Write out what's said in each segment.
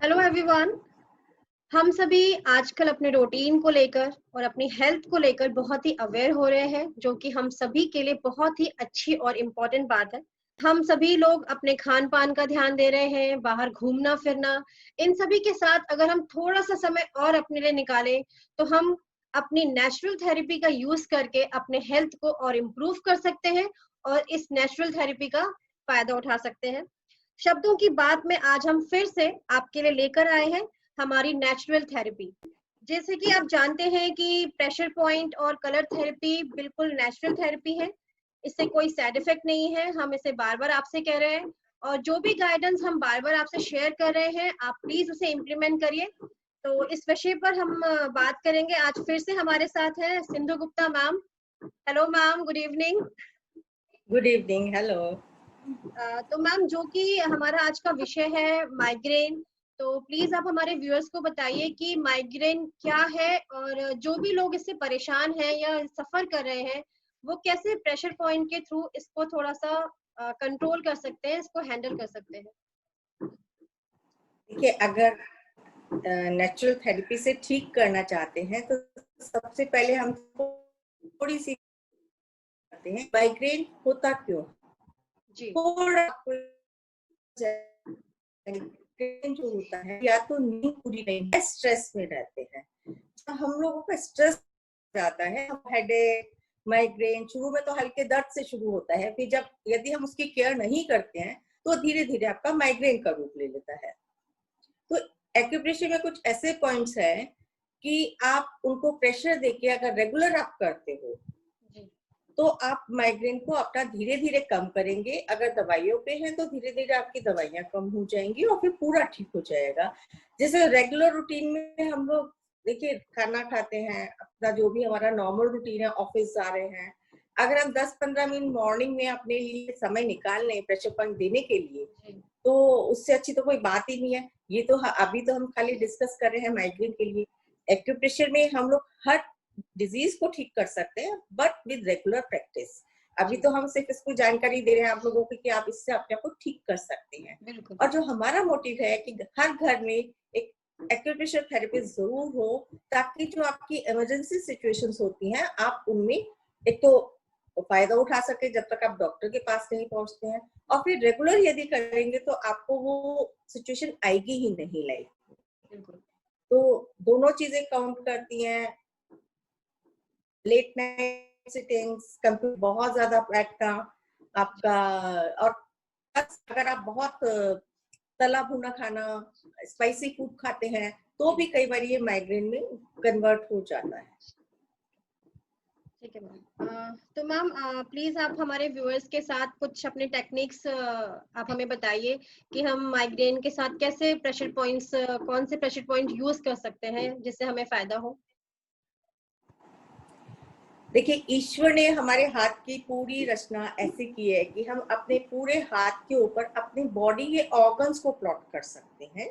Hello everyone. हम सभी आजकल अपने रूटीन को लेकर और अपनी हेल्थ को लेकर बहुत ही अवेयर हो रहे हैं, जो कि हम सभी के लिए बहुत ही अच्छी और इम्पोर्टेंट बात है। हम सभी लोग अपने खान पान का ध्यान दे रहे हैं, बाहर घूमना फिरना, इन सभी के साथ अगर हम थोड़ा सा समय और अपने लिए निकालें तो हम अपनी नेचुरल थेरेपी का यूज करके अपने हेल्थ को और इम्प्रूव कर सकते हैं और इस नेचुरल थेरेपी का फायदा उठा सकते हैं। शब्दों की बात में आज हम फिर से आपके लिए लेकर आए हैं हमारी नेचुरल थेरेपी। जैसे कि आप जानते हैं कि प्रेशर पॉइंट और कलर थेरेपी बिल्कुल नेचुरल थेरेपी है। इससे कोई साइड इफेक्ट नहीं है, हम इसे बार बार आपसे कह रहे हैं। और जो भी गाइडेंस हम बार बार आपसे शेयर कर रहे हैं, आप प्लीज उसे इम्प्लीमेंट करिए। तो इस विषय पर हम बात करेंगे। आज फिर से हमारे साथ है Sindhu Gupta ma'am. Hello ma'am, good evening. Good evening. Hello. तो मैम, जो कि हमारा आज का विषय है माइग्रेन, तो प्लीज आप हमारे व्यूअर्स को बताइए कि माइग्रेन क्या है और जो भी लोग इससे परेशान हैं या सफर कर रहे हैं, वो कैसे प्रेशर पॉइंट के थ्रू इसको थोड़ा सा कंट्रोल कर सकते हैं, इसको हैंडल कर सकते हैं। देखिए, अगर नेचुरल थेरेपी से ठीक करना चाहते हैं तो सबसे पहले हम थोड़ी सी करते हैं माइग्रेन होता क्यों। जी थोड़ा माइग्रेन जो होता है, या तो नींद पूरी नहीं है, स्ट्रेस में रहते हैं। जब हम लोगों का स्ट्रेस जाता है, हेडेक, माइग्रेन शुरू में तो हल्के दर्द से शुरू होता है, फिर जब यदि हम उसकी केयर नहीं करते हैं तो धीरे धीरे आपका माइग्रेन का रूप ले लेता है। तो एक्यूप्रेशर में कुछ ऐसे पॉइंट्स हैं कि आप उनको प्रेशर देके अगर रेगुलर आप करते हो तो आप माइग्रेन को अपना धीरे धीरे कम करेंगे। अगर दवाइयों पे हैं तो धीरे धीरे आपकी दवाइयां कम हो जाएंगी और फिर पूरा ठीक हो जाएगा। जैसे रेगुलर रूटीन में हम लोग देखिए खाना खाते हैं, अपना जो भी हमारा नॉर्मल रूटीन है, ऑफिस जा रहे हैं, अगर हम 10-15 मिनट मॉर्निंग में अपने लिए समय निकाल लें प्रेशर पॉइंट देने के लिए, तो उससे अच्छी तो कोई बात ही नहीं है। ये तो अभी तो हम खाली डिस्कस कर रहे हैं माइग्रेन के लिए। एक्यूप्रेशर में हम लोग हर डिजीज को ठीक कर सकते हैं, बट विद रेगुलर प्रैक्टिस। अभी तो हम सिर्फ इसको जानकारी दे रहे हैं आप लोगों को कि आप इससे अपने आप को ठीक कर सकते हैं। और जो हमारा मोटिव है कि हर घर में एक एक्यूप्रेशर थेरेपिस्ट जरूर हो, ताकि जो आपकी इमरजेंसी सिचुएशंस होती हैं आप उनमें एक तो फायदा उठा सके जब तक आप डॉक्टर के पास नहीं पहुंचते हैं, और फिर रेगुलर यदि करेंगे तो आपको वो सिचुएशन आएगी ही नहीं लाइफ। तो दोनों चीजें काउंट करती हैं। लेट नाइट सिटिंग्स, कंप्यूटर बहुत ज्यादा बैठना आपका, और अगर आप बहुत तला भुना खाना, स्पाइसी फूड खाते हैं तो भी कई बार ये माइग्रेन में कन्वर्ट हो जाता है। ठीक है मैम। तो मैम प्लीज आप हमारे व्यूअर्स के साथ कुछ अपने टेक्निक्स आप हमें बताइए कि हम माइग्रेन के साथ कैसे प्रेशर पॉइंट्स, कौन से प्रेशर पॉइंट यूज कर सकते हैं जिससे हमें फायदा हो। देखिए, ईश्वर ने हमारे हाथ की पूरी रचना ऐसी की है कि हम अपने पूरे हाथ के ऊपर अपनी बॉडी के ऑर्गन्स को प्लॉट कर सकते हैं।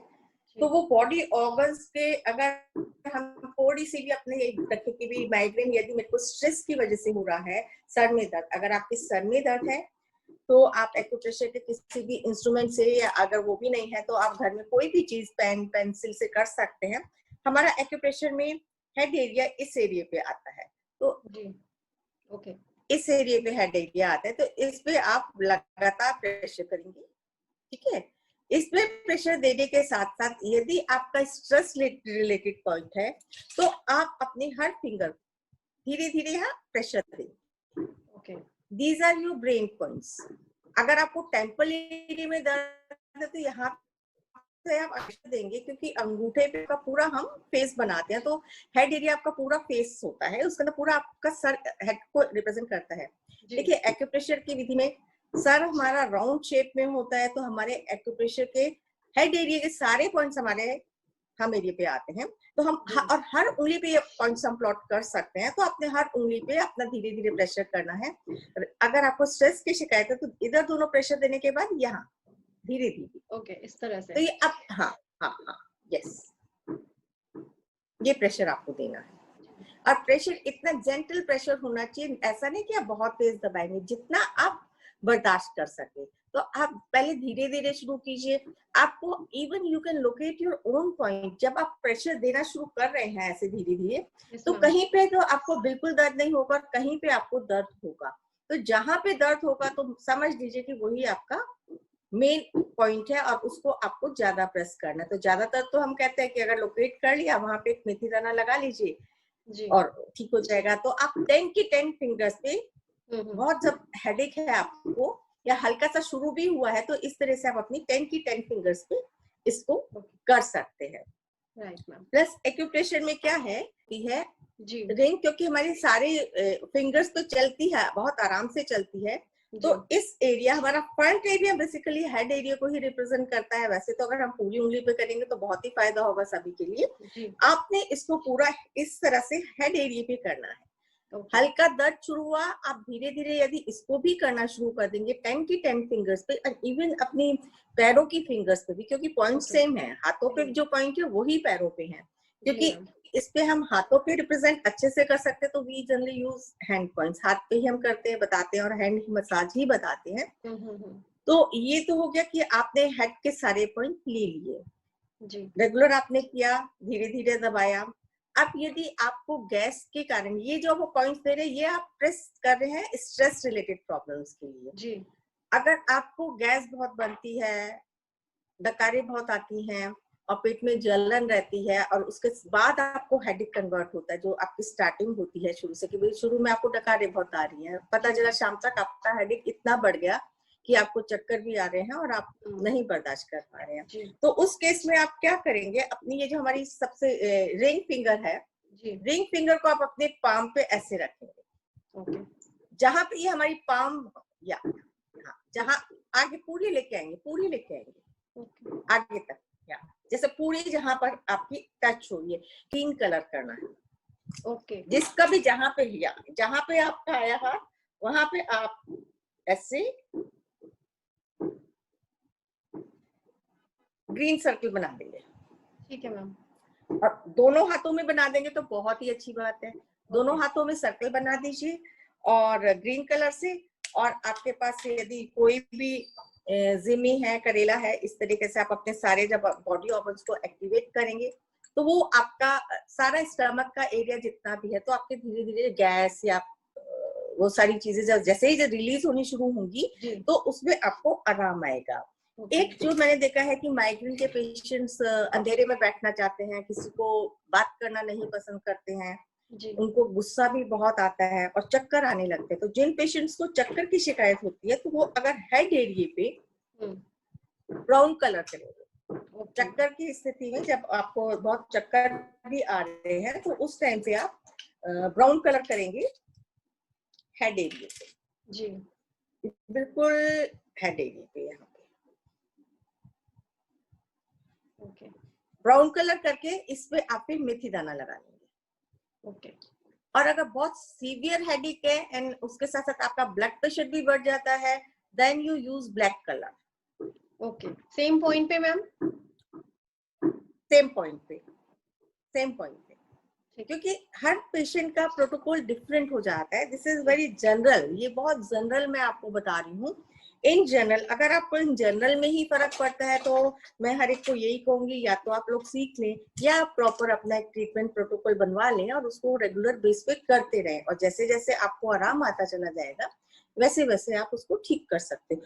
तो वो बॉडी ऑर्गन्स के अगर हम थोड़ी सी भी अपने रखें कि भी माइग्रेन यदि मेरे को स्ट्रेस की वजह से हो रहा है, सर में दर्द, अगर आपके सर में दर्द है तो आप एक्यूप्रेशर के किसी भी इंस्ट्रूमेंट से, या अगर वो भी नहीं है तो आप घर में कोई भी चीज पेन पेंसिल से कर सकते हैं। हमारा एक्यूप्रेशर में हेड एरिया इस एरिया पे आता है, तो ओके, इस एरिया पे हेड एरिया आता है, तो इस पे आप लगातार प्रेशर करेंगे। ठीक है, इस पे प्रेशर देने के साथ साथ यदि आपका स्ट्रेस रिलेटेड पॉइंट है तो आप अपने हर फिंगर धीरे धीरे यहाँ प्रेशर दें। Okay, these are your brain points. अगर आपको टेम्पल एरिया में दर्द है तो यहाँ से आप प्रेशर देंगे, क्योंकि अंगूठे पे का पूरा हम फेस बनाते हैं, तो हेड एरिया आपका पूरा फेस होता है, उसके अंदर पूरा आपका सर हेड को रिप्रेजेंट करता है। देखिए, एक्यूप्रेशर की विधि में सर हमारा राउंड शेप में होता है, तो हमारे एक्यूप्रेशर के हेड एरिया के सारे पॉइंट्स हमारे हम एरिया पे आते हैं। तो हम और हर उंगली पे ये पॉइंट्स हम प्लॉट कर सकते हैं, तो अपने हर उंगली पे अपना धीरे धीरे प्रेशर करना है। अगर आपको स्ट्रेस की शिकायत है तो इधर दोनों प्रेशर देने के बाद यहाँ धीरे धीरे, ओके, इस तरह से। तो ये अब हाँ हाँ हाँ, यस, ये प्रेशर आपको देना है। और प्रेशर इतना जेंटल प्रेशर होना चाहिए, ऐसा नहीं कि आप बहुत तेज दबाएंगे। जितना आप बर्दाश्त कर सके। तो आप पहले धीरे धीरे शुरू कीजिए। आपको even you can locate your own point. जब आप प्रेशर देना शुरू कर रहे हैं ऐसे धीरे धीरे, तो कहीं पे तो आपको बिल्कुल दर्द नहीं होगा, कहीं पे आपको दर्द होगा। तो जहां पे दर्द होगा तो समझ लीजिए कि वही आपका मेन पॉइंट है और उसको आपको ज्यादा प्रेस करना है। तो ज्यादातर तो हम कहते हैं कि अगर लोकेट कर लिया वहां पे एक मेथी दाना लगा लीजिए और ठीक हो जाएगा। तो आप 10 की 10 फिंगर्स पे, बहुत जब हेडेक है आपको या हल्का सा शुरू भी हुआ है, तो इस तरह से आप अपनी 10 की 10 फिंगर्स पे इसको कर सकते हैं। प्लस एक्यूप्रेशर में क्या है रिंग, क्योंकि हमारी सारी फिंगर्स तो चलती है, बहुत आराम से चलती है। तो इस एरिया, हमारा front area basically head area को ही रिप्रेजेंट करता है। वैसे तो अगर हम पूरी उंगली पे करेंगे तो बहुत ही फायदा होगा सभी के लिए। आपने इसको पूरा इस तरह से हेड एरिया पे करना है। हल्का दर्द शुरू हुआ, आप धीरे धीरे यदि इसको भी करना शुरू कर देंगे 10 की 10 फिंगर्स पे, और इवन अपनी पैरों की फिंगर्स पे भी, क्योंकि पॉइंट सेम है। हाथों पे जो पॉइंट है वही पैरों पे है, क्योंकि इस पे हम हाथों पे रिप्रेजेंट अच्छे से कर सकते हैं। तो we generally use hand points, हाथ पे ही हम करते हैं, बताते हैं, और हैंड मसाज ही बताते हैं। तो ये तो हो गया कि आपने हेड के सारे पॉइंट ले लिए, रेगुलर आपने किया, धीरे धीरे दबाया। अब यदि आपको गैस के कारण ये जो वो पॉइंट्स दे रहे हैं, ये आप प्रेस कर रहे हैं स्ट्रेस रिलेटेड प्रॉब्लम्स के लिए। अगर आपको गैस बहुत बनती है, डकारें बहुत आती हैं और पेट में जलन रहती है, और उसके बाद आपको हेडेक कन्वर्ट होता है, जो आपकी स्टार्टिंग होती है शुरू से, कि शुरू में आपको डकारें बहुत आ रही हैं, पता चला शाम तक आपका हेडेक इतना बढ़ गया कि आपको चक्कर भी आ रहे हैं और आप नहीं बर्दाश्त कर पा रहे हैं। तो उस केस में आप क्या करेंगे, अपनी ये जो हमारी सबसे रिंग फिंगर है, रिंग फिंगर को आप अपने पाम पे ऐसे रखेंगे, जहां पे ये हमारी पाम, या जहां आगे पूरी लेके आएंगे आगे तक, या जैसे पूरी जहां पर आपकी टच हो, ये ग्रीन कलर करना है। जिसका भी जहां पे आपका आया हाथ, वहां पे आप ऐसे ग्रीन सर्कल बना देंगे। ठीक है मैम। और दोनों हाथों में बना देंगे तो बहुत ही अच्छी बात है। दोनों हाथों में सर्कल बना दीजिए और ग्रीन कलर से। और आपके पास यदि कोई भी जिमी है, करेला है, इस तरीके से आप अपने सारे जब बॉडी ऑर्गन्स को एक्टिवेट करेंगे तो वो आपका सारा स्टमक का एरिया जितना भी है, तो आपके धीरे धीरे गैस या वो सारी चीजें जैसे ही रिलीज होनी शुरू होंगी तो उसमें आपको आराम आएगा। एक जो मैंने देखा है कि माइग्रेन के पेशेंट्स अंधेरे में बैठना चाहते हैं, किसी को बात करना नहीं पसंद करते हैं, उनको गुस्सा भी बहुत आता है और चक्कर आने लगते हैं। तो जिन पेशेंट्स को चक्कर की शिकायत होती है, तो वो अगर हेड एरिया पे ब्राउन कलर करेंगे। चक्कर की स्थिति में जब आपको बहुत चक्कर भी आ रहे हैं, तो उस टाइम पे आप ब्राउन कलर करेंगे हेड एरिया पे, बिल्कुल हेड एरिया पे, यहाँ पे ब्राउन कलर करके इस पे आप फिर मेथी दाना लगा लेंगे। और अगर बहुत सीवियर हेडेक है एंड उसके साथ साथ आपका ब्लड प्रेशर भी बढ़ जाता है, then you use black colour. Same point पे मैम? सेम पॉइंट पे, क्योंकि हर पेशेंट का प्रोटोकॉल डिफरेंट हो जाता है। दिस इज वेरी जनरल, ये बहुत जनरल मैं आपको बता रही हूँ। इन जनरल, अगर आपको इन जनरल में ही फर्क पड़ता है तो मैं हर एक को यही कहूंगी, या तो आप लोग सीख लें या आप प्रॉपर अपना एक ट्रीटमेंट प्रोटोकॉल बनवा लें और उसको रेगुलर बेस पे करते रहें। और जैसे जैसे आपको आराम आता चला जाएगा वैसे वैसे आप उसको ठीक कर सकते हो।